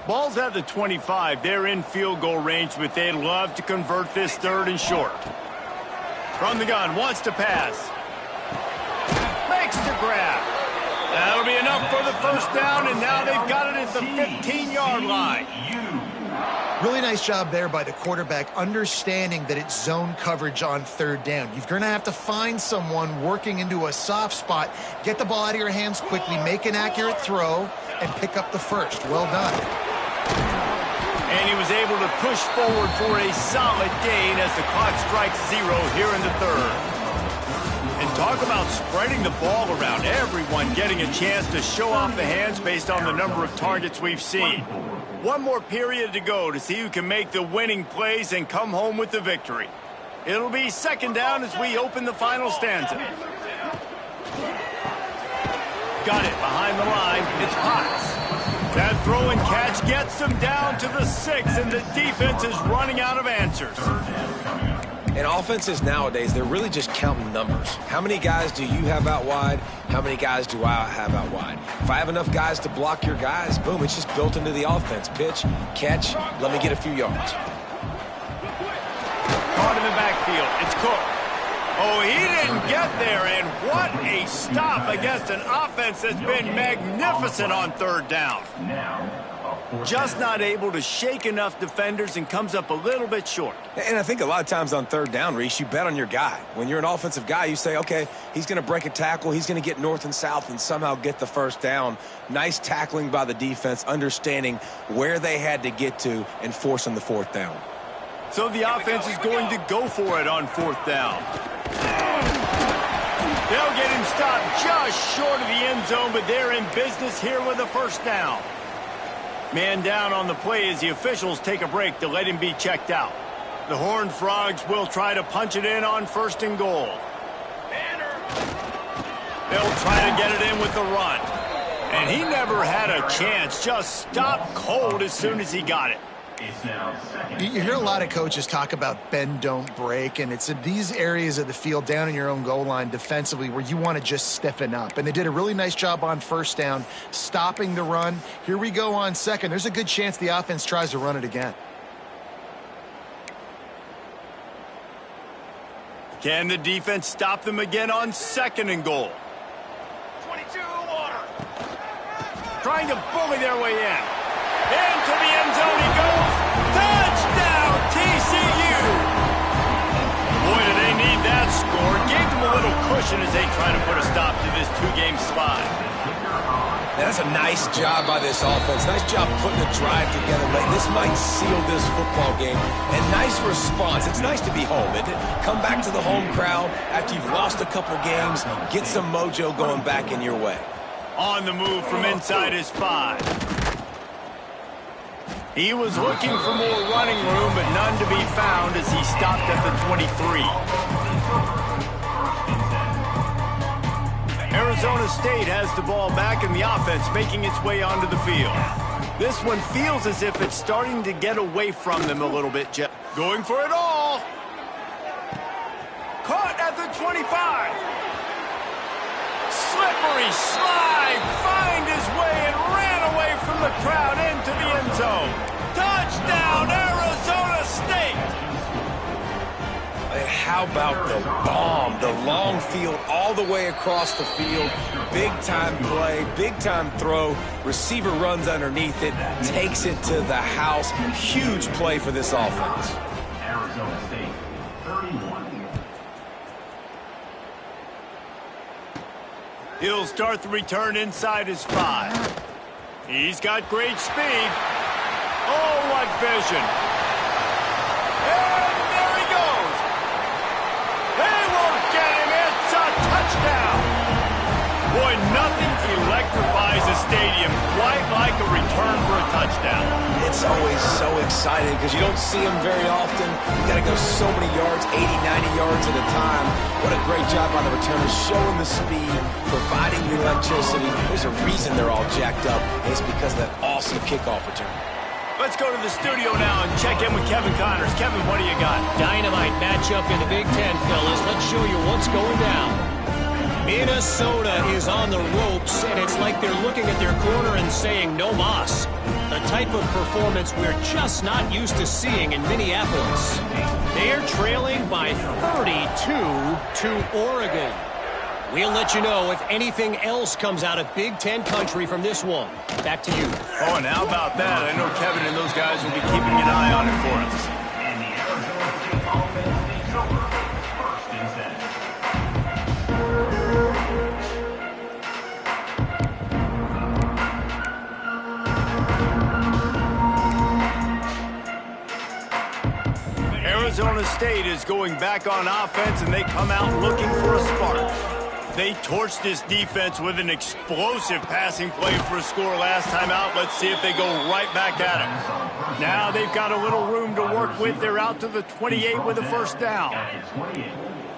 Ball's at the 25. They're in field goal range, but they'd love to convert this third and short. From the gun, wants to pass. Makes the grab. That'll be enough for the first down, and now they've got it at the 15-yard line. Really nice job there by the quarterback, understanding that it's zone coverage on third down. You're going to have to find someone working into a soft spot, get the ball out of your hands quickly, make an accurate throw, and pick up the first. Well done. And he was able to push forward for a solid gain as the clock strikes 0 here in the third. And talk about spreading the ball around. Everyone getting a chance to show off the hands based on the number of targets we've seen. One more period to go to see who can make the winning plays and come home with the victory. It'll be second down as we open the final stanza. Got it behind the line. It's Potts. That throw and catch gets them down to the 6, and the defense is running out of answers. And offenses nowadays, they're really just counting numbers. How many guys do you have out wide? How many guys do I have out wide? If I have enough guys to block your guys, boom, it's just built into the offense. Pitch, catch, let me get a few yards. Caught in the backfield. It's Cook. Oh, he didn't get there, and what a stop against an offense that's been magnificent on third down. Just not able to shake enough defenders and comes up a little bit short. And I think a lot of times on third down, Reese, you bet on your guy. When you're an offensive guy, you say, okay, he's going to break a tackle, he's going to get north and south and somehow get the first down. Nice tackling by the defense, understanding where they had to get to and forcing the fourth down. So the offense is going to go for it on fourth down. They'll get him stopped just short of the end zone, but they're in business here with a first down. Man down on the play as the officials take a break to let him be checked out. The Horned Frogs will try to punch it in on first and goal. They'll try to get it in with the run. And he never had a chance, just stopped cold as soon as he got it. You hear a lot of coaches talk about bend, don't break, and it's in these areas of the field down in your own goal line defensively where you want to just stiffen up. And they did a really nice job on first down, stopping the run. Here we go on second. There's a good chance the offense tries to run it again. Can the defense stop them again on second and goal? 22 water. Trying to bully their way in. Into the end zone he goes. Touchdown, TCU! Boy, do they need that score. Gave them a little cushion as they try to put a stop to this two-game slide. Now, that's a nice job by this offense. Nice job putting the drive together late. This might seal this football game. And nice response. It's nice to be home, isn't it? Come back to the home crowd after you've lost a couple games. Get some mojo going back in your way. On the move from inside his 5. He was looking for more running room, but none to be found as he stopped at the 23. Arizona State has the ball back in the offense, making its way onto the field. This one feels as if it's starting to get away from them a little bit, Jeff. Going for it all. Caught at the 25. Slippery slide, find his way and ran away from the crowd into the end zone. Touchdown, Arizona! how about the bomb, the long field all the way across the field? Big-time play, big-time throw. Receiver runs underneath it, takes it to the house. Huge play for this offense. Arizona State, 31. He'll start the return inside his 5. He's got great speed. Oh, what vision. And there he goes. They won't get him. It's a touchdown. Boy, nothing electrifies a stadium quite like a return for a touchdown. It's always so exciting because you don't see them very often. You got to go so many yards, 80, 90 yards at a time. What a great job by the returners, showing the speed, providing the electricity. There's a reason they're all jacked up, and it's because of that awesome kickoff return. Let's go to the studio now and check in with Kevin Connors. Kevin, what do you got? Dynamite matchup in the Big Ten, fellas. Let's show you what's going down. Minnesota is on the ropes, and it's like they're looking at their corner and saying, no mas. The type of performance we're just not used to seeing in Minneapolis. They're trailing by 32 to Oregon. We'll let you know if anything else comes out of Big Ten country from this one. Back to you. Oh, and how about that? I know Kevin and those guys will be keeping an eye on it for us. And the Arizona State offense takes over. First and 10. Arizona State is going back on offense, and they come out looking for a spark. They torched this defense with an explosive passing play for a score last time out. Let's see if they go right back at them. Now they've got a little room to work with. They're out to the 28 with a first down.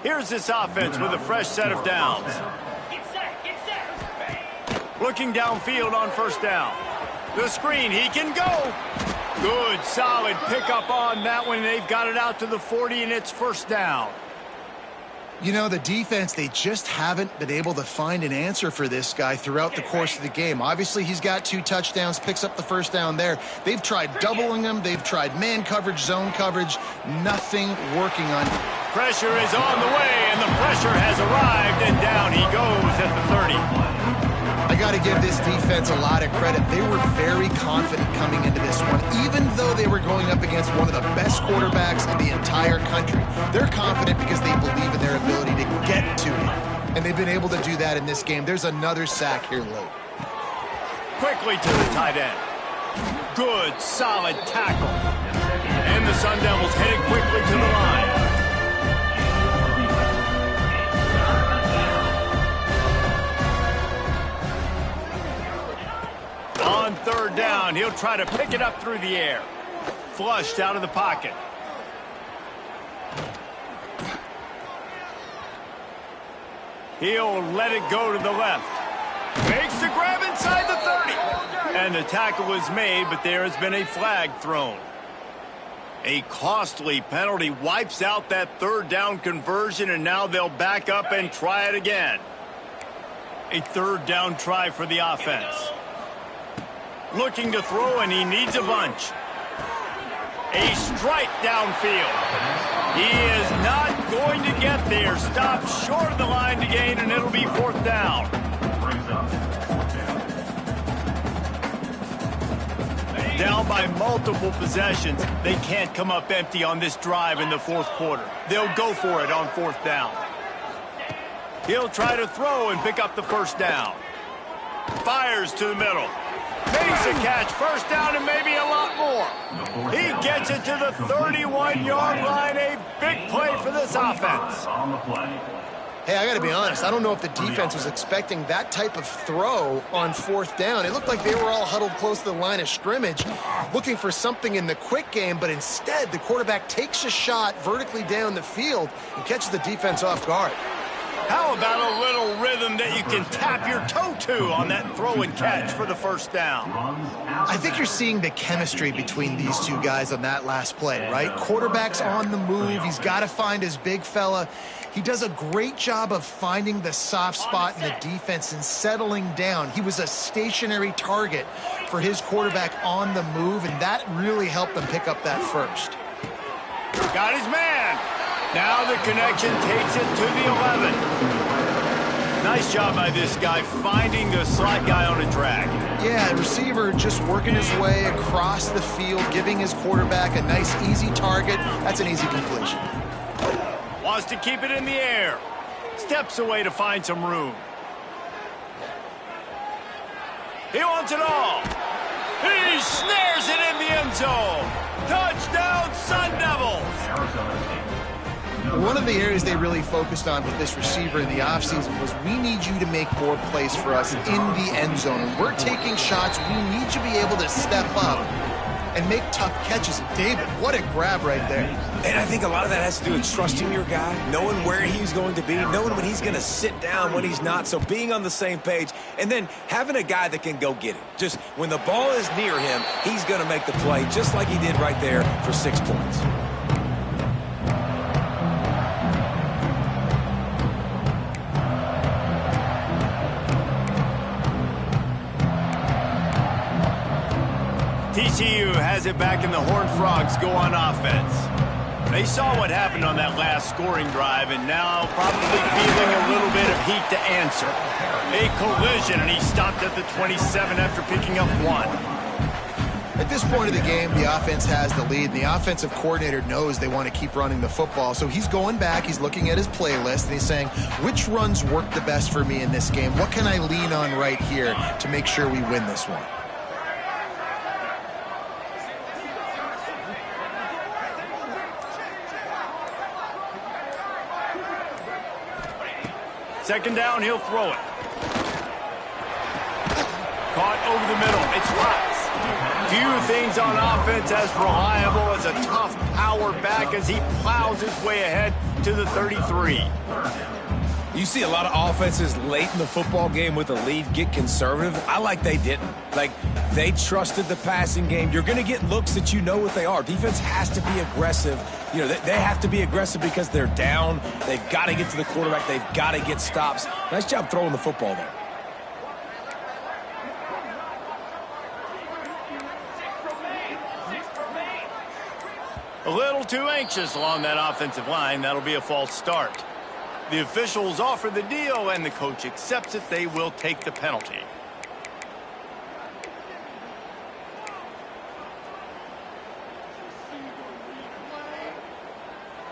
Here's this offense with a fresh set of downs. Looking downfield on first down. The screen, he can go. Good, solid pickup on that one. They've got it out to the 40, and it's first down. You know, the defense, they just haven't been able to find an answer for this guy throughout the course of the game. Obviously, he's got 2 touchdowns, picks up the first down there. They've tried doubling him. They've tried man coverage, zone coverage. Nothing working on him. Pressure is on the way, and the pressure has arrived, and down he goes at the 30. I got to give this defense a lot of credit. They were very confident coming into this one, even though they were going up against one of the best quarterbacks in the entire country. They're confident because they believe in their ability to get to him, and they've been able to do that in this game. There's another sack here late. Quickly to the tight end. Good, solid tackle. And the Sun Devils headed quickly to the line. On third down, he'll try to pick it up through the air. Flushed out of the pocket. He'll let it go to the left. Makes the grab inside the 30. And the tackle was made, but there has been a flag thrown. A costly penalty wipes out that third down conversion, and now they'll back up and try it again. A third down try for the offense. Looking to throw, and he needs a bunch. A strike downfield. He is not going to get there. Stopped short of the line to gain, and it'll be fourth down. Down by multiple possessions. They can't come up empty on this drive in the fourth quarter. They'll go for it on fourth down. He'll try to throw and pick up the first down. Fires to the middle. Makes a catch, first down, and maybe a lot more. He gets it to the 31-yard line. A big play for this offense. Hey, I got to be honest. I don't know if the defense was expecting that type of throw on fourth down. It looked like they were all huddled close to the line of scrimmage, looking for something in the quick game, but instead the quarterback takes a shot vertically down the field and catches the defense off guard. How about a little rhythm that you can tap your toe to on that throw and catch for the first down? I think you're seeing the chemistry between these two guys on that last play, right? Quarterback's on the move. He's got to find his big fella. He does a great job of finding the soft spot in the defense and settling down. He was a stationary target for his quarterback on the move, and that really helped them pick up that first. Got his man. Now the connection takes it to the 11. Nice job by this guy finding the slot guy on a drag. Yeah, the receiver just working his way across the field, giving his quarterback a nice, easy target. That's an easy completion. Wants to keep it in the air. Steps away to find some room. He wants it all. He snares it in the end zone. Touchdown, Sun Devils. One of the areas they really focused on with this receiver in the offseason was we need you to make more plays for us in the end zone. When we're taking shots, we need you to be able to step up and make tough catches. David, what a grab right there. And I think a lot of that has to do with trusting your guy, knowing where he's going to be, knowing when he's going to sit down, when he's not. So being on the same page, and then having a guy that can go get it. Just when the ball is near him, he's going to make the play, just like he did right there for 6 points. TCU has it back and the Horned Frogs go on offense. They saw what happened on that last scoring drive and now probably feeling a little bit of heat to answer. A collision, and he stopped at the 27 after picking up 1. At this point of the game, the offense has the lead. The offensive coordinator knows they want to keep running the football, so he's going back, he's looking at his playlist, and he's saying, which runs work the best for me in this game? What can I lean on right here to make sure we win this one? Second down, he'll throw it. Caught over the middle. It's Watts. Few things on offense as reliable as a tough power back as he plows his way ahead to the 33. You see a lot of offenses late in the football game with a lead get conservative. I like they didn't. Like, they trusted the passing game. You're going to get looks that you know what they are. Defense has to be aggressive. You know, they have to be aggressive because they're down. They've got to get to the quarterback. They've got to get stops. Nice job throwing the football there. A little too anxious along that offensive line. That'll be a false start. The officials offer the deal, and the coach accepts it. They will take the penalty.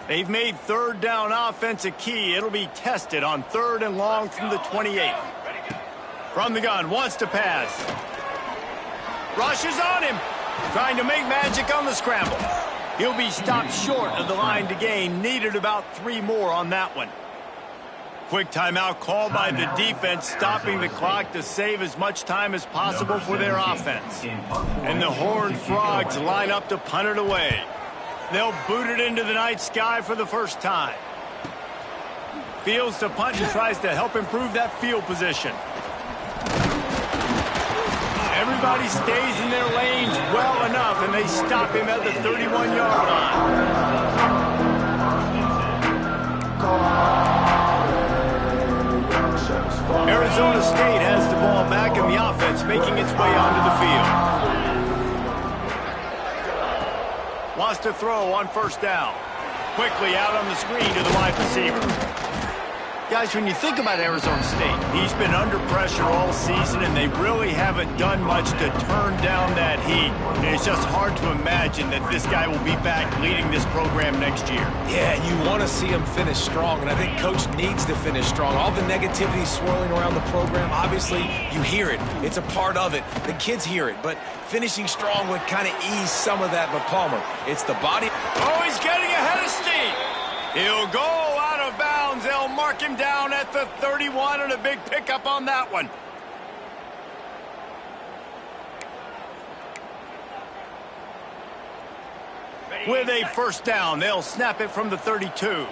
They've made third down offense a key. It'll be tested on 3rd and long from the 28. From the gun, wants to pass. Rushes on him. Trying to make magic on the scramble. He'll be stopped short of the line to gain. Needed about 3 more on that one. Quick timeout called by the defense, stopping the clock to save as much time as possible for their offense. And the Horned Frogs line up to punt it away. They'll boot it into the night sky for the first time. Fields to punt and tries to help improve that field position. Everybody stays in their lanes well enough, and they stop him at the 31-yard line. Arizona State has the ball back, and the offense making its way onto the field. Wants to throw on 1st down. Quickly out on the screen to the wide receiver. Guys, when you think about Arizona State, he's been under pressure all season, and they really haven't done much to turn down that heat. And it's just hard to imagine that this guy will be back leading this program next year. Yeah, you want to see him finish strong, and I think Coach needs to finish strong. All the negativity swirling around the program, obviously, you hear it. It's a part of it. The kids hear it, but finishing strong would kind of ease some of that. But Palmer, it's the body. Oh, he's getting ahead of steam. He'll go out of bounds. They'll mark him down at the 31, and a big pickup on that one. With a 1st down, they'll snap it from the 32.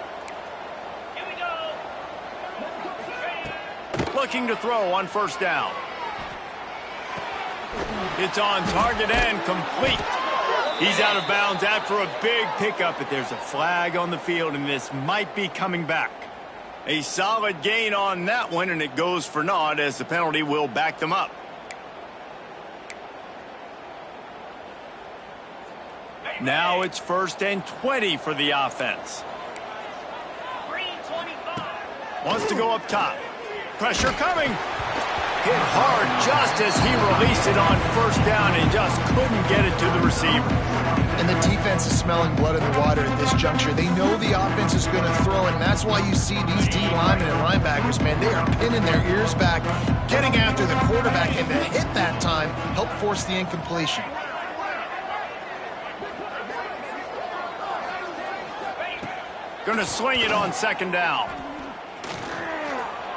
Looking to throw on 1st down. It's on target and complete. He's out of bounds after a big pickup, but there's a flag on the field, and this might be coming back. A solid gain on that one, and it goes for naught as the penalty will back them up. Now it's 1st and 20 for the offense. Wants to go up top. Pressure coming. Hit hard just as he released it on first down and just couldn't get it to the receiver. And the defense is smelling blood in the water at this juncture. They know the offense is going to throw it, and that's why you see these D linemen and linebackers, man, they are pinning their ears back, getting after the quarterback, and the hit that time helped force the incompletion. Going to swing it on second down.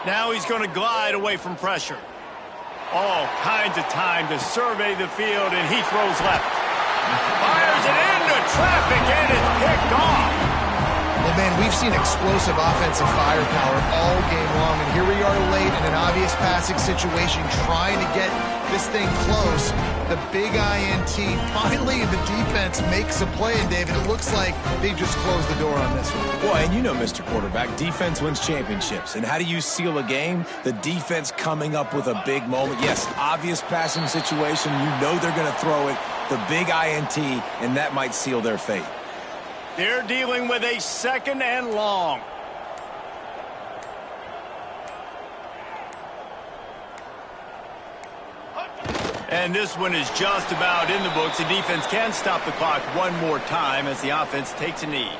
Now he's going to glide away from pressure. All kinds of time to survey the field, and he throws left. Fires it into traffic, and it's picked off. Well, man, we've seen explosive offensive firepower all game long, and here we are late in an obvious passing situation trying to get this thing close. The big INT. Finally, the defense makes a play, and David, it looks like they just closed the door on this one. Well, and you know, Mr. Quarterback, defense wins championships. And how do you seal a game? The defense coming up with a big moment. Yes, obvious passing situation. You know they're going to throw it. The big INT, and that might seal their fate. They're dealing with a second and long. And this one is just about in the books. The defense can stop the clock one more time as the offense takes a knee.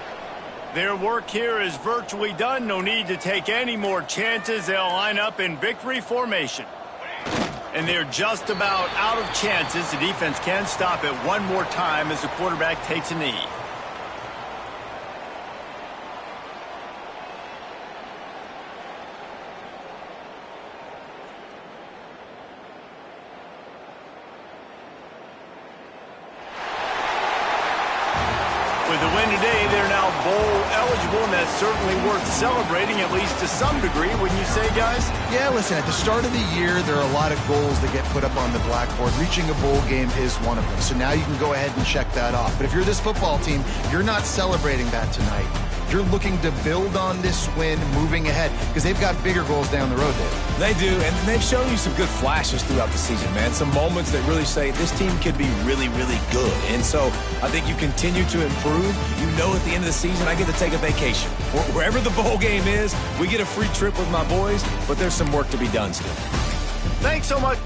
Their work here is virtually done. No need to take any more chances. They'll line up in victory formation. And they're just about out of chances. The defense can stop it one more time as the quarterback takes a knee. With the win today, they're now bowl eligible, and that's certainly worth celebrating, at least to some degree, wouldn't you say, guys? Yeah, listen, at the start of the year, there are a lot of goals that get put up on the blackboard. Reaching a bowl game is one of them. So now you can go ahead and check that off. But if you're this football team, you're not celebrating that tonight. You're looking to build on this win moving ahead because they've got bigger goals down the road, Dave. They do, and they've shown you some good flashes throughout the season, man. Some moments that really say this team could be really, really good. And so I think you continue to improve. You know at the end of the season, I get to take a vacation. Wherever the bowl game is, we get a free trip with my boys, but there's some work to be done still. Thanks so much.